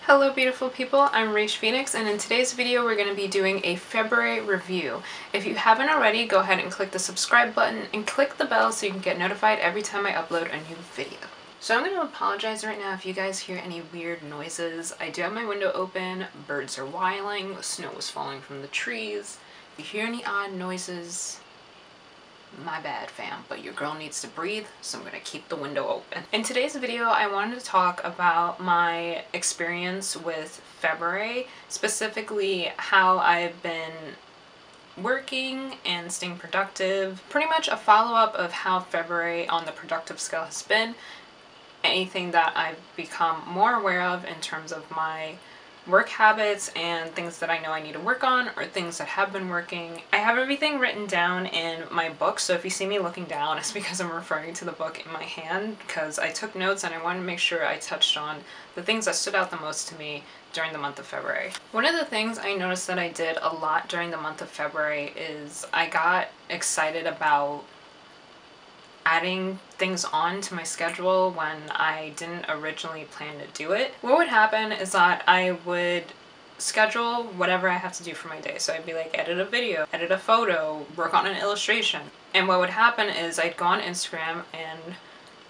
Hello beautiful people, I'm RaishPhoenix, and in today's video we're going to be doing a February review. If you haven't already, go ahead and click the subscribe button and click the bell so you can get notified every time I upload a new video. So I'm going to apologize right now if you guys hear any weird noises. I do have my window open, birds are whiling, snow is falling from the trees. If you hear any odd noises, my bad fam, but your girl needs to breathe, so I'm gonna keep the window open. In today's video, I wanted to talk about my experience with February, specifically how I've been working and staying productive. Pretty much a follow-up of how February on the productive scale has been, anything that I've become more aware of in terms of my work habits and things that I know I need to work on or things that have been working. I have everything written down in my book, so if you see me looking down, it's because I'm referring to the book in my hand because I took notes and I wanted to make sure I touched on the things that stood out the most to me during the month of February. One of the things I noticed that I did a lot during the month of February is I got excited about adding things on to my schedule when I didn't originally plan to do it. What would happen is that I would schedule whatever I have to do for my day. So I'd be like, edit a video, edit a photo, work on an illustration. And what would happen is I'd go on Instagram and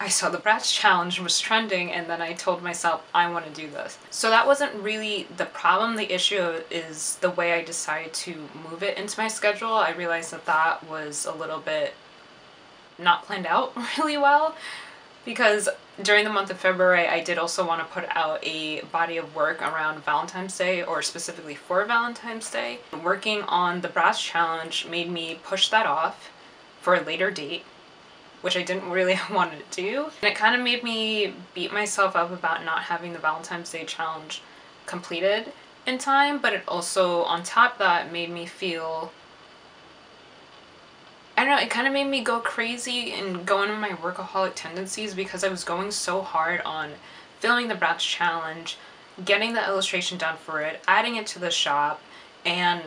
I saw the Bratz challenge was trending, and then I told myself I want to do this. So that wasn't really the problem. The issue is the way I decided to move it into my schedule. I realized that that was a little bit not planned out really well, because during the month of February I did also want to put out a body of work around Valentine's Day, or specifically for Valentine's Day. Working on the Bratz challenge made me push that off for a later date, which I didn't really want to do, and it kind of made me beat myself up about not having the Valentine's Day challenge completed in time. But it also, on top of that, made me feel, I don't know, it kind of made me go crazy and go into my workaholic tendencies because I was going so hard on filming the Bratz challenge, getting the illustration done for it, adding it to the shop, and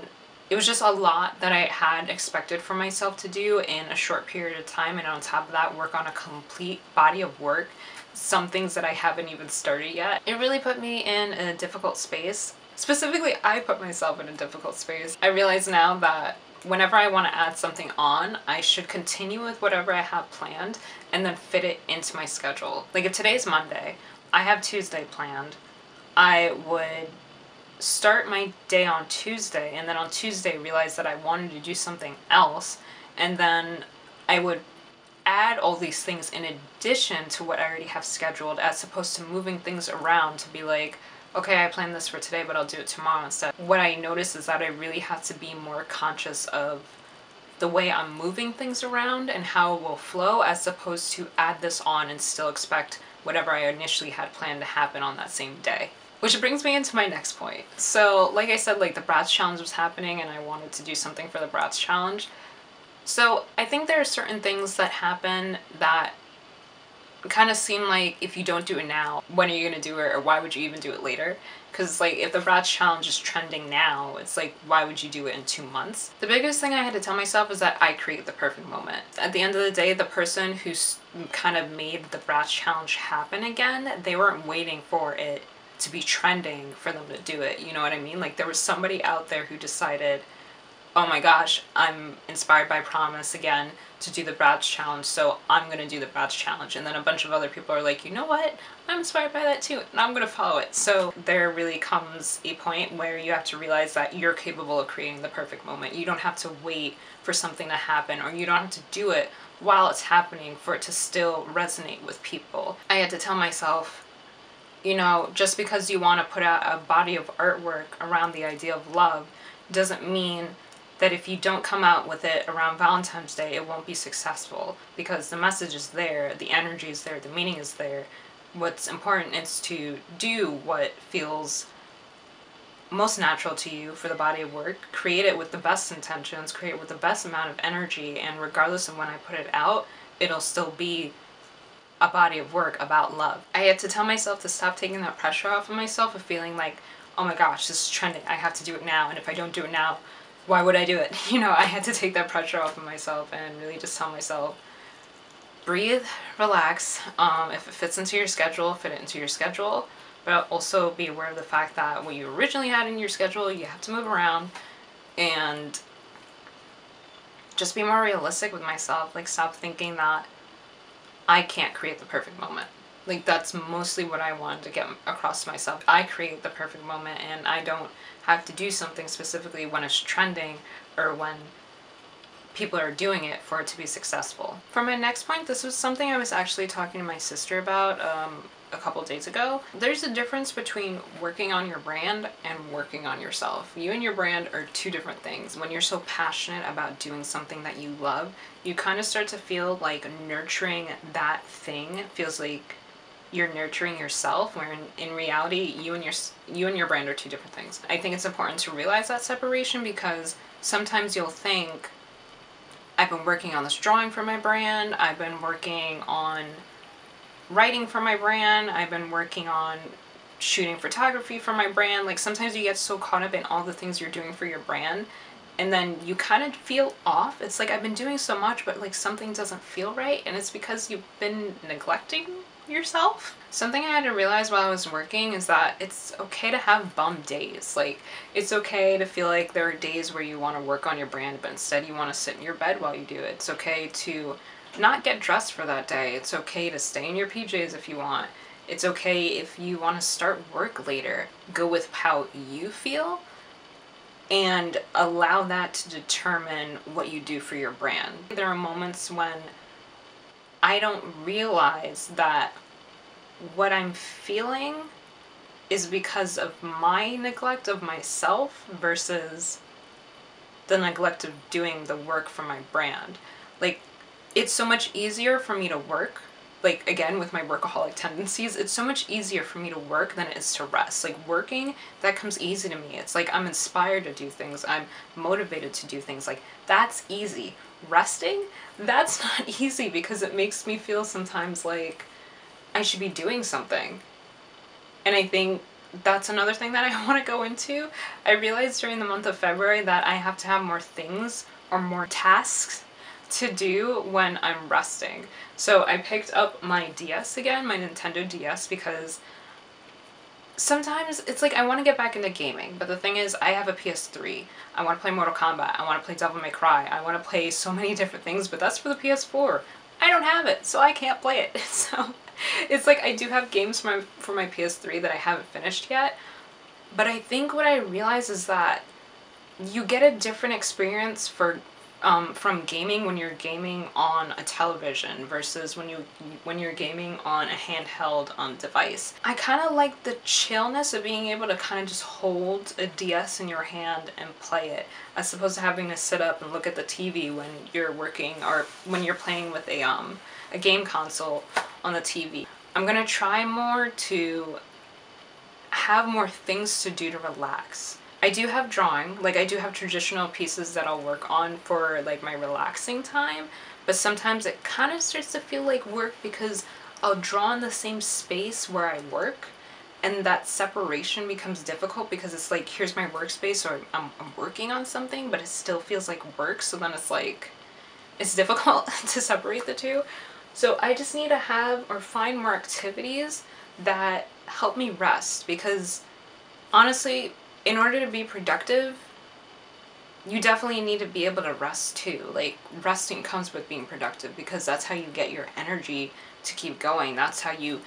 it was just a lot that I had expected for myself to do in a short period of time. And on top of that, work on a complete body of work, some things that I haven't even started yet. It really put me in a difficult space. Specifically, I put myself in a difficult space. I realize now that whenever I want to add something on, I should continue with whatever I have planned and then fit it into my schedule. Like if today's Monday, I have Tuesday planned, I would start my day on Tuesday, and then on Tuesday realize that I wanted to do something else, and then I would add all these things in addition to what I already have scheduled, as opposed to moving things around to be like, okay, I planned this for today, but I'll do it tomorrow instead. What I noticed is that I really have to be more conscious of the way I'm moving things around and how it will flow, as opposed to add this on and still expect whatever I initially had planned to happen on that same day. Which brings me into my next point. So, like I said, like the Bratz challenge was happening and I wanted to do something for the Bratz challenge. So I think there are certain things that happen that kind of seem like if you don't do it now, when are you gonna do it, or why would you even do it later? Because like if the Bratz challenge is trending now, it's like, why would you do it in 2 months? The biggest thing I had to tell myself is that I create the perfect moment. At the end of the day, the person who's kind of made the Bratz challenge happen again, they weren't waiting for it to be trending for them to do it, you know what I mean? Like there was somebody out there who decided, oh my gosh, I'm inspired by Promise again to do the Bratz challenge, so I'm gonna do the Bratz challenge. And then a bunch of other people are like, you know what, I'm inspired by that too, and I'm gonna follow it. So there really comes a point where you have to realize that you're capable of creating the perfect moment. You don't have to wait for something to happen, or you don't have to do it while it's happening for it to still resonate with people. I had to tell myself, you know, just because you want to put out a body of artwork around the idea of love doesn't mean that if you don't come out with it around Valentine's Day, it won't be successful, because the message is there, the energy is there, the meaning is there. What's important is to do what feels most natural to you for the body of work, create it with the best intentions, create it with the best amount of energy, and regardless of when I put it out, it'll still be a body of work about love. I had to tell myself to stop taking that pressure off of myself of feeling like, oh my gosh, this is trending, I have to do it now, and if I don't do it now, why would I do it? You know, I had to take that pressure off of myself and really just tell myself, breathe, relax. If it fits into your schedule, fit it into your schedule. but also be aware of the fact that what you originally had in your schedule, you have to move around, and just be more realistic with myself. Like, stop thinking that I can't create the perfect moment. Like, that's mostly what I wanted to get across to myself. I create the perfect moment, and I don't have to do something specifically when it's trending or when people are doing it for it to be successful. For my next point, this was something I was actually talking to my sister about a couple days ago. There's a difference between working on your brand and working on yourself. You and your brand are two different things. When you're so passionate about doing something that you love, you kind of start to feel like nurturing that thing feels like you're nurturing yourself, where in reality, you and your brand are two different things. I think it's important to realize that separation, because sometimes you'll think, I've been working on this drawing for my brand, I've been working on writing for my brand, I've been working on shooting photography for my brand. Like, sometimes you get so caught up in all the things you're doing for your brand, and then you kind of feel off. It's like, I've been doing so much, but like something doesn't feel right, and it's because you've been neglecting yourself. Something I had to realize while I was working is that it's okay to have bum days. Like, it's okay to feel like there are days where you want to work on your brand, but instead you want to sit in your bed while you do it. It's okay to not get dressed for that day. It's okay to stay in your PJs if you want. It's okay if you want to start work later. Go with how you feel and allow that to determine what you do for your brand. There are moments when I don't realize that what I'm feeling is because of my neglect of myself versus the neglect of doing the work for my brand. Like, it's so much easier for me to work, like, again, with my workaholic tendencies, it's so much easier for me to work than it is to rest. Like, working, that comes easy to me. It's like I'm inspired to do things. I'm motivated to do things. Like, that's easy. Resting, that's not easy, because it makes me feel sometimes like I should be doing something. And I think that's another thing that I want to go into. I realized during the month of February that I have to have more things or more tasks to do when I'm resting. So I picked up my DS again, my Nintendo DS, because sometimes it's like I want to get back into gaming, but the thing is, I have a PS3. I want to play Mortal Kombat. I want to play Devil May Cry. I want to play so many different things, but that's for the PS4. I don't have it, so I can't play it. So it's like I do have games for my PS3 that I haven't finished yet, but I think what I realize is that you get a different experience from gaming when you're gaming on a television versus when you're gaming on a handheld device. I kind of like the chillness of being able to kind of just hold a DS in your hand and play it, as opposed to having to sit up and look at the TV when you're working or when you're playing with a game console on the TV. I'm gonna try more to have more things to do to relax. I do have drawing, like I do have traditional pieces that I'll work on for like my relaxing time, but sometimes it kind of starts to feel like work because I'll draw in the same space where I work, and that separation becomes difficult because it's like, here's my workspace, or I'm working on something, but it still feels like work, so then it's like, it's difficult to separate the two. So I just need to have or find more activities that help me rest, because honestly, in order to be productive, you definitely need to be able to rest too. Like, resting comes with being productive, because that's how you get your energy to keep going. That's how you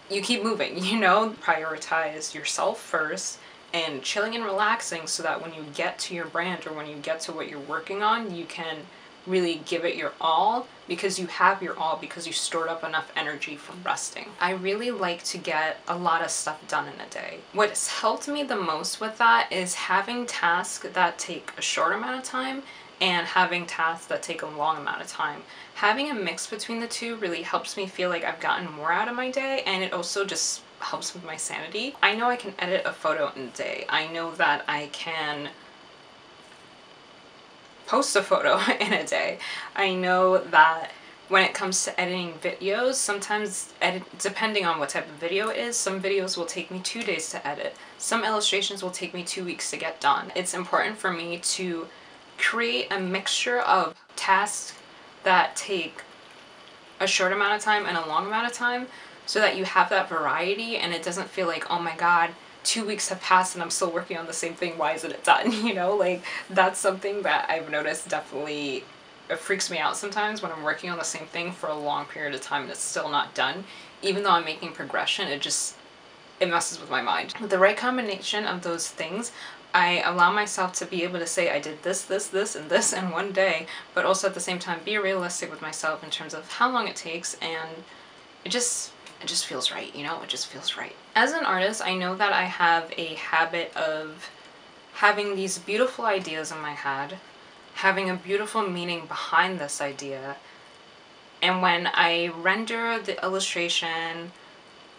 keep moving, you know? Prioritize yourself first and chilling and relaxing, so that when you get to your brand or when you get to what you're working on, you can really give it your all, because you have your all, because you stored up enough energy from resting. I really like to get a lot of stuff done in a day. What's helped me the most with that is having tasks that take a short amount of time and having tasks that take a long amount of time. Having a mix between the two really helps me feel like I've gotten more out of my day, and it also just helps with my sanity. I know I can edit a photo in a day. I know that I can post a photo in a day. I know that when it comes to editing videos, sometimes depending on what type of video it is, some videos will take me 2 days to edit. Some illustrations will take me 2 weeks to get done. It's important for me to create a mixture of tasks that take a short amount of time and a long amount of time, so that you have that variety and it doesn't feel like, oh my god, 2 weeks have passed and I'm still working on the same thing, why isn't it done? You know, like that's something that I've noticed definitely it freaks me out sometimes when I'm working on the same thing for a long period of time and it's still not done. Even though I'm making progression, it messes with my mind. With the right combination of those things, I allow myself to be able to say I did this, this, this, and this in one day, but also at the same time be realistic with myself in terms of how long it takes, and it just feels right, you know? It just feels right. As an artist, I know that I have a habit of having these beautiful ideas in my head, having a beautiful meaning behind this idea, and when I render the illustration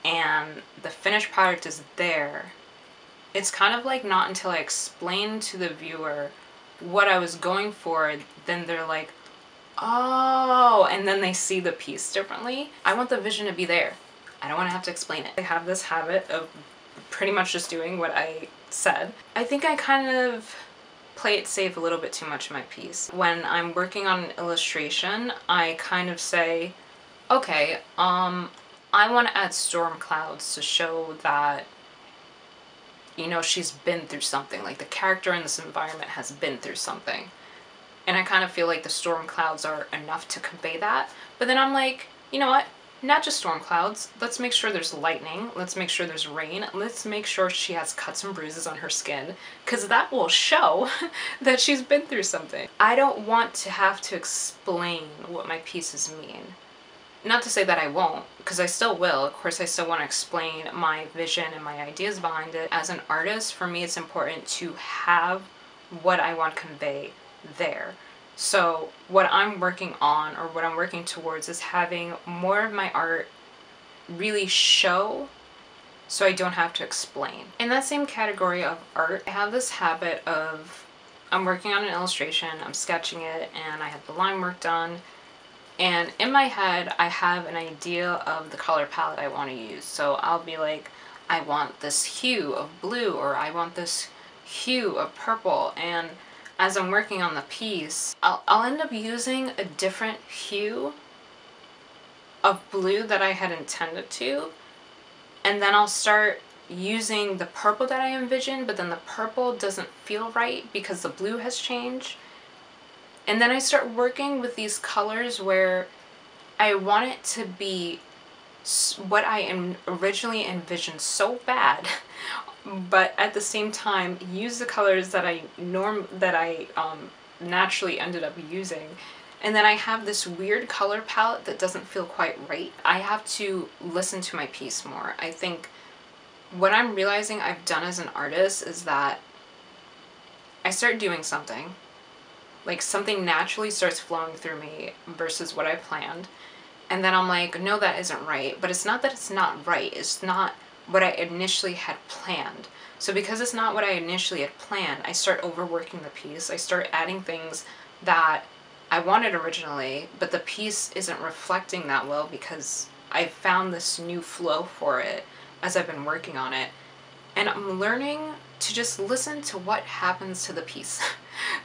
and the finished product is there, it's kind of like not until I explain to the viewer what I was going for, then they're like, oh, and then they see the piece differently. I want the vision to be there. I don't want to have to explain it. I have this habit of pretty much just doing what I said. I think I kind of play it safe a little bit too much in my piece. When I'm working on an illustration, I kind of say, okay, I want to add storm clouds to show that, you know, she's been through something. Like the character in this environment has been through something. And I kind of feel like the storm clouds are enough to convey that. But then I'm like, you know what? Not just storm clouds. Let's make sure there's lightning. Let's make sure there's rain. Let's make sure she has cuts and bruises on her skin, because that will show that she's been through something. I don't want to have to explain what my pieces mean. Not to say that I won't, because I still will. Of course, I still want to explain my vision and my ideas behind it. As an artist, for me, it's important to have what I want to convey there. So what I'm working on, or what I'm working towards, is having more of my art really show so I don't have to explain. In that same category of art, I have this habit of, I'm working on an illustration, I'm sketching it, and I have the line work done. And in my head, I have an idea of the color palette I want to use. So I'll be like, I want this hue of blue, or I want this hue of purple. And as I'm working on the piece, I'll end up using a different hue of blue that I had intended to. And then I'll start using the purple that I envisioned, but then the purple doesn't feel right because the blue has changed. And then I start working with these colors where I want it to be what I originally envisioned so bad, but at the same time use the colors that I naturally ended up using. And then I have this weird color palette that doesn't feel quite right. I have to listen to my piece more. I think what I'm realizing I've done as an artist is that I start doing something, like something naturally starts flowing through me versus what I planned. And then I'm like, no, that isn't right. But it's not that it's not right. It's not what I initially had planned. So because it's not what I initially had planned, I start overworking the piece. I start adding things that I wanted originally, but the piece isn't reflecting that well because I found this new flow for it as I've been working on it. And I'm learning to just listen to what happens to the piece.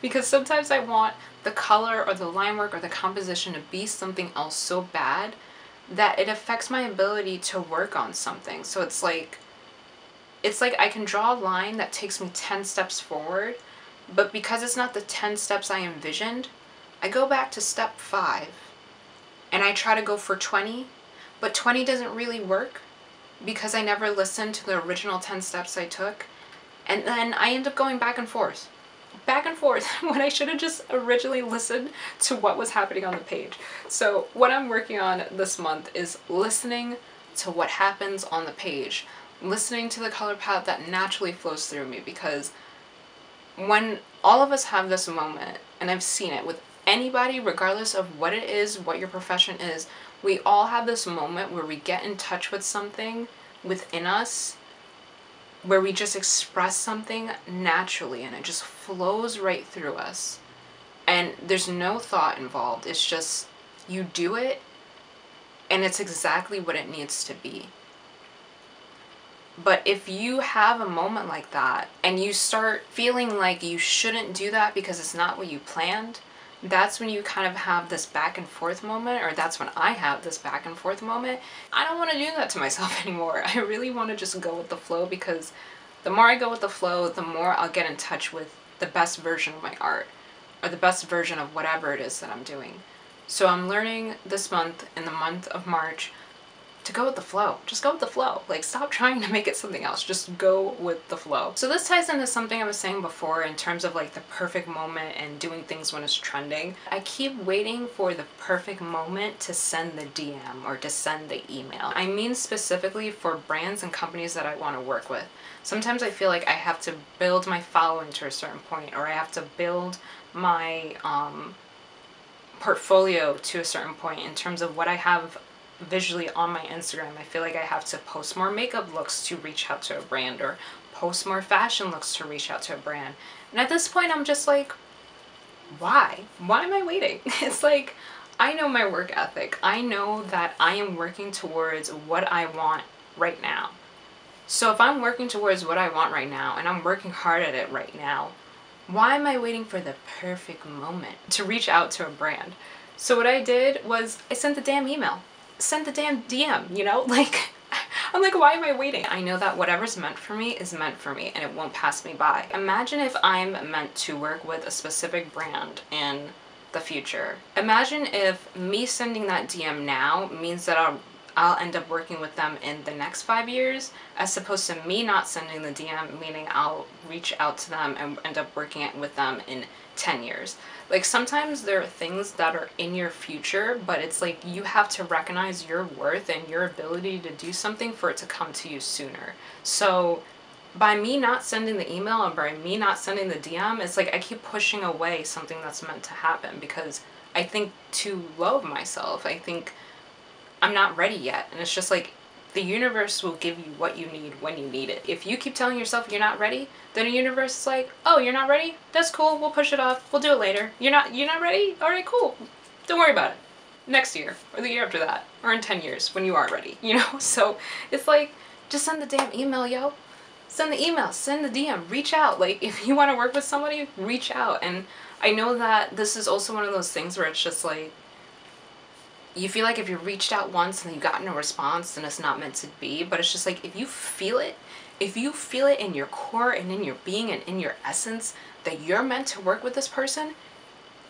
Because sometimes I want the color or the line work or the composition to be something else so bad that it affects my ability to work on something. So it's like I can draw a line that takes me 10 steps forward, but because it's not the 10 steps I envisioned, I go back to step 5 and I try to go for 20, but 20 doesn't really work because I never listened to the original 10 steps I took. And then I end up going back and forth when I should have just originally listened to what was happening on the page. So what I'm working on this month is listening to what happens on the page, listening to the color palette that naturally flows through me, because when all of us have this moment, and I've seen it with anybody, regardless of what it is, what your profession is, we all have this moment where we get in touch with something within us, where we just express something naturally and it just flows right through us. And there's no thought involved. It's just you do it and it's exactly what it needs to be. But if you have a moment like that and you start feeling like you shouldn't do that because it's not what you planned, that's when you kind of have this back and forth moment, or that's when I have this back and forth moment. I don't want to do that to myself anymore. I really want to just go with the flow, because the more I go with the flow, the more I'll get in touch with the best version of my art, or the best version of whatever it is that I'm doing. So I'm learning this month, in the month of March, to go with the flow. Just go with the flow. Like, stop trying to make it something else. Just go with the flow. So this ties into something I was saying before in terms of like the perfect moment and doing things when it's trending. I keep waiting for the perfect moment to send the DM or to send the email. I mean specifically for brands and companies that I want to work with. Sometimes I feel like I have to build my following to a certain point, or I have to build my portfolio to a certain point in terms of what I have visually on my Instagram. I feel like I have to post more makeup looks to reach out to a brand, or post more fashion looks to reach out to a brand. And at this point, I'm just like, why? Why am I waiting? It's like, I know my work ethic. I know that I am working towards what I want right now. So if I'm working towards what I want right now, and I'm working hard at it right now, why am I waiting for the perfect moment to reach out to a brand? So what I did was I sent the damn email. Send the damn DM, you know? Like, I'm like, why am I waiting? I know that whatever's meant for me is meant for me, and it won't pass me by. Imagine if I'm meant to work with a specific brand in the future. Imagine if me sending that DM now means that I'll end up working with them in the next 5 years, as opposed to me not sending the DM, meaning I'll reach out to them and end up working with them in 10 years. Like, sometimes there are things that are in your future, but it's like you have to recognize your worth and your ability to do something for it to come to you sooner. So by me not sending the email, and by me not sending the DM, it's like I keep pushing away something that's meant to happen, because I think too low of myself. I think I'm not ready yet. And it's just like, the universe will give you what you need when you need it. If you keep telling yourself you're not ready, then the universe is like, oh, you're not ready? That's cool. We'll push it off. We'll do it later. You're not ready? All right, cool. Don't worry about it. Next year, or the year after that, or in 10 years when you are ready, you know? So it's like, just send the damn email, yo. Send the email, send the DM, reach out. Like, if you want to work with somebody, reach out. And I know that this is also one of those things where it's just like, you feel like if you reached out once and you got no response, then it's not meant to be. But it's just like, if you feel it in your core and in your being and in your essence that you're meant to work with this person,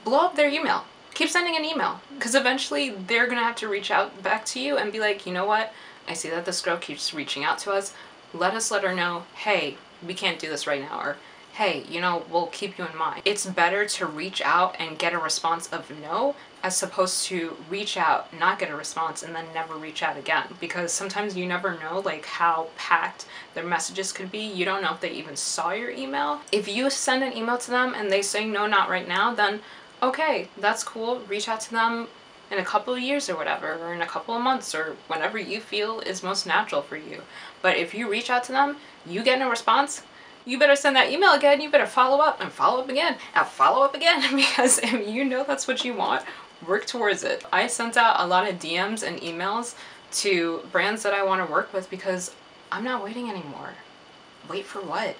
blow up their email. Keep sending an email, because eventually they're gonna have to reach out back to you and be like, you know what? I see that this girl keeps reaching out to us. Let her know, hey, we can't do this right now, or hey, you know, we'll keep you in mind. It's better to reach out and get a response of no, as opposed to reach out, not get a response, and then never reach out again. Because sometimes you never know like how packed their messages could be. You don't know if they even saw your email. If you send an email to them and they say no, not right now, then okay, that's cool. Reach out to them in a couple of years or whatever, or in a couple of months, or whenever you feel is most natural for you. But if you reach out to them, you get no response, you better send that email again. You better follow up and follow up again and follow up again, because if you know that's what you want, work towards it. I sent out a lot of DMs and emails to brands that I want to work with, because I'm not waiting anymore. Wait for what?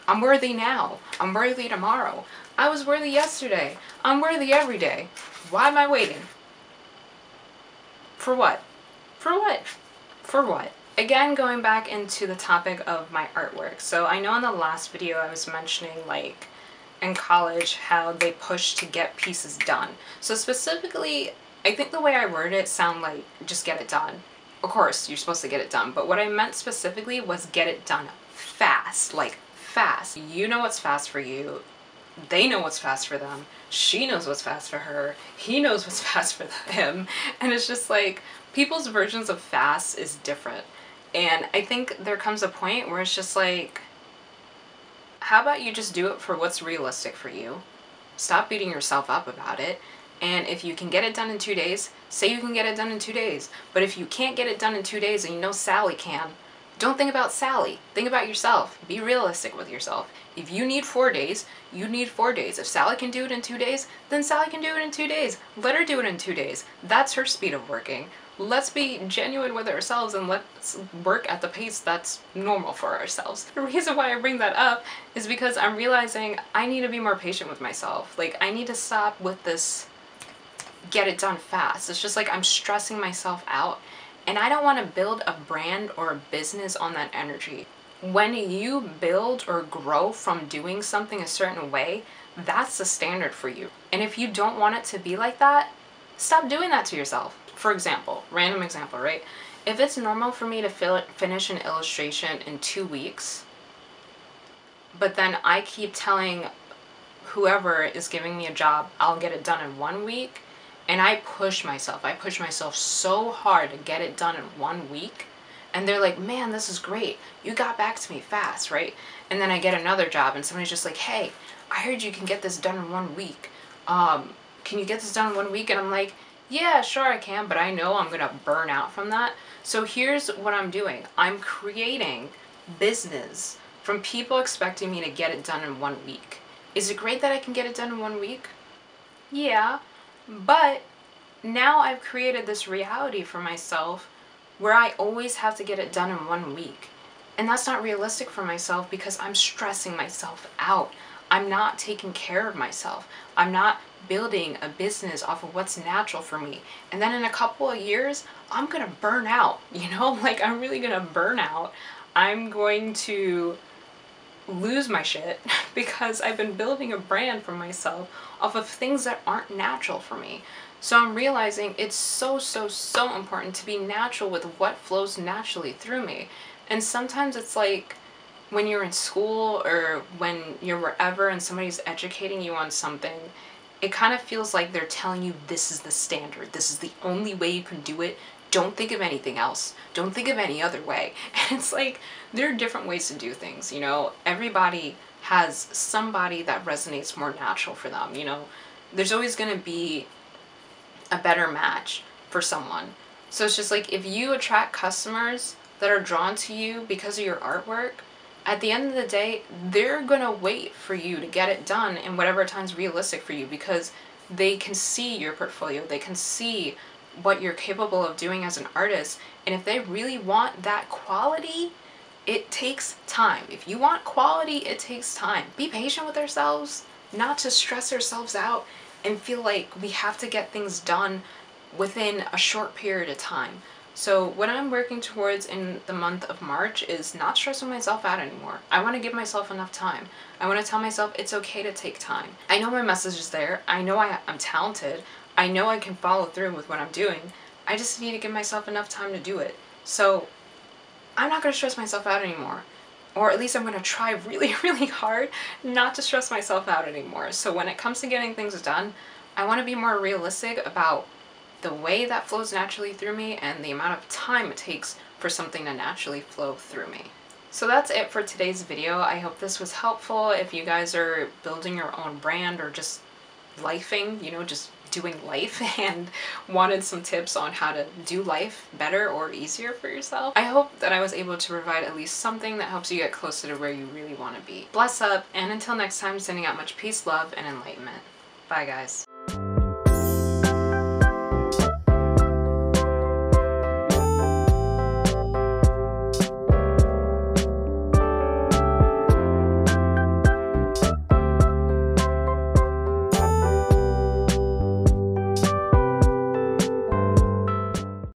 I'm worthy now. I'm worthy tomorrow. I was worthy yesterday. I'm worthy every day. Why am I waiting? For what? For what? For what? Again, going back into the topic of my artwork. So I know in the last video I was mentioning, like, in college how they push to get pieces done. So specifically, I think the way I worded it sound like just get it done. Of course, you're supposed to get it done, but what I meant specifically was get it done fast. Like, fast. You know what's fast for you. They know what's fast for them. She knows what's fast for her. He knows what's fast for him. And it's just like, people's versions of fast is different. And I think there comes a point where it's just like, how about you just do it for what's realistic for you? Stop beating yourself up about it. And if you can get it done in 2 days, say you can get it done in 2 days. But if you can't get it done in 2 days and you know Sally can, don't think about Sally. Think about yourself. Be realistic with yourself. If you need 4 days, you need 4 days. If Sally can do it in 2 days, then Sally can do it in 2 days. Let her do it in 2 days. That's her speed of working. let's be genuine with ourselves and let's work at the pace that's normal for ourselves. The reason why I bring that up is because I'm realizing I need to be more patient with myself. Like, I need to stop with this get it done fast. It's just like I'm stressing myself out, and I don't want to build a brand or a business on that energy. When you build or grow from doing something a certain way, that's the standard for you. And if you don't want it to be like that, stop doing that to yourself. For example, random example, right? If it's normal for me to finish an illustration in 2 weeks, but then I keep telling whoever is giving me a job, I'll get it done in 1 week, and I push myself so hard to get it done in 1 week, and they're like, man, this is great, you got back to me fast, right? And then I get another job and somebody's just like, hey, I heard you can get this done in 1 week. Can you get this done in 1 week? And I'm like, yeah, sure I can, but I know I'm gonna burn out from that. So here's what I'm doing. I'm creating business from people expecting me to get it done in 1 week. Is it great that I can get it done in 1 week? Yeah, but now I've created this reality for myself where I always have to get it done in 1 week. And that's not realistic for myself because I'm stressing myself out. I'm not taking care of myself. I'm not building a business off of what's natural for me. And then in a couple of years, I'm gonna burn out, you know? Like, I'm really gonna burn out. I'm going to lose my shit because I've been building a brand for myself off of things that aren't natural for me. So I'm realizing it's so important to be natural with what flows naturally through me. And sometimes it's like when you're in school or when you're wherever and somebody's educating you on something, it kind of feels like they're telling you this is the standard, this is the only way you can do it. Don't think of anything else. Don't think of any other way. And it's like, there are different ways to do things, you know? Everybody has somebody that resonates more natural for them, you know? There's always gonna be a better match for someone. So it's just like, if you attract customers that are drawn to you because of your artwork, at the end of the day, they're gonna wait for you to get it done in whatever time's realistic for you because they can see your portfolio, they can see what you're capable of doing as an artist. And if they really want that quality, it takes time. If you want quality, it takes time. Be patient with ourselves, not to stress ourselves out and feel like we have to get things done within a short period of time. So what I'm working towards in the month of March is not stressing myself out anymore. I want to give myself enough time. I want to tell myself it's okay to take time. I know my message is there. I know I'm talented. I know I can follow through with what I'm doing. I just need to give myself enough time to do it. So I'm not going to stress myself out anymore. Or at least I'm going to try really hard not to stress myself out anymore. So when it comes to getting things done, I want to be more realistic about the way that flows naturally through me and the amount of time it takes for something to naturally flow through me. So that's it for today's video. I hope this was helpful. If you guys are building your own brand or just lifing, you know, just doing life and wanted some tips on how to do life better or easier for yourself, I hope that I was able to provide at least something that helps you get closer to where you really want to be. Bless up, and until next time, sending out much peace, love, and enlightenment. Bye guys.